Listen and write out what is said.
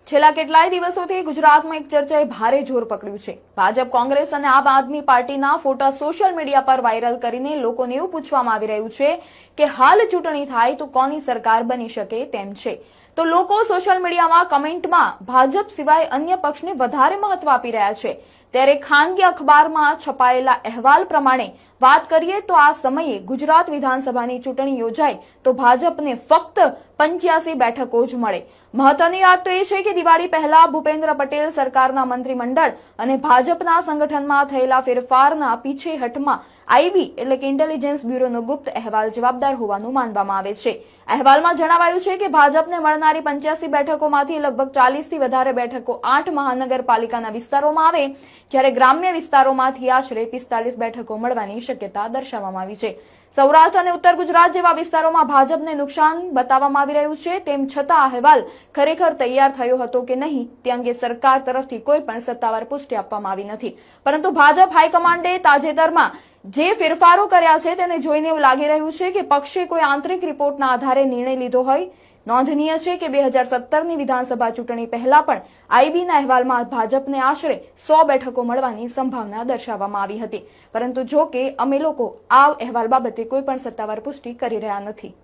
છેલ્લા કેટલાય દિવસોથી ગુજરાતમાં એક ચર્ચાએ ભારે જોર પકડ્યું છે। ભાજપ, કોંગ્રેસ અને આમ આદમી પાર્ટીના ફોટા સોશિયલ મીડિયા પર વાયરલ કરીને લોકોને એવું પૂછવામાં આવી રહ્યું છે કે હાલ ચૂંટણી થાય તો કોની સરકાર બની શકે તેમ છે। તો લોકો સોશિયલ મીડિયામાં કમેન્ટમાં ભાજપ સિવાય અન્ય પક્ષને વધારે મહત્વ આપી રહ્યા છે। ત્યારે ખાનગી અખબારમાં છપાયેલા અહેવાલ પ્રમાણે વાત કરીએ તો આ સમયે ગુજરાત વિધાનસભાની ચૂંટણી યોજાય તો ભાજપને ફક્ત 85 બેઠકો જ મળે। મહત્વની વાત તો એ છે કે દિવાળી પહેલા ભૂપેન્દ્ર પટેલ સરકારના મંત્રીમંડળ અને ભાજપના સંગઠનમાં થયેલા ફેરફારના પીછેહઠમાં આઈબી એટલે કે ઇન્ટેલિજન્સ બ્યુરોનો ગુપ્ત અહેવાલ જવાબદાર હોવાનું માનવામાં આવે છે। અહેવાલમાં જણાવાયું છે કે ભાજપને મળનારી 85 બેઠકોમાંથી લગભગ 40થી વધારે બેઠકો 8 મહાનગરપાલિકાના વિસ્તારોમાં આવે, જ્યારે ગ્રામ્ય વિસ્તારોમાંથી આશરે 45 બેઠકો મળવાની શક્યતા દર્શાવવામાં આવી છે। સૌરાષ્ટ્ર અને ઉત્તર ગુજરાત જેવા વિસ્તારોમાં ભાજપને નુકસાન બતાવવામાં આવી રહ્યું છે। તેમ છતાં અહેવાલ ખરેખર તૈયાર થયો હતો કે નહીં તે અંગે સરકાર તરફથી કોઈ પણ સત્તાવાર પુષ્ટિ આપવામાં આવી નથી, પરંતુ ભાજપ હાઈકમાન્ડે તાજેતરમાં જે ફેરફારો કર્યા છે તેને જોઈને એવું લાગી રહ્યું છે કે પક્ષે કોઈ આંતરિક રિપોર્ટના આધારે નિર્ણય લીધો હોય। નોંધનીય છે કે 2017ની વિધાનસભા ચૂંટણી પહેલા પણ આઈબીના અહેવાલમાં ભાજપને આશરે 100 બેઠકો મળવાની સંભાવના દર્શાવવામાં આવી હતી, પરંતુ જો કે અમે લોકો આ અહેવાલ બાબતે કોઈ પણ સત્તાવાર પુષ્ટિ કરી રહ્યા નથી।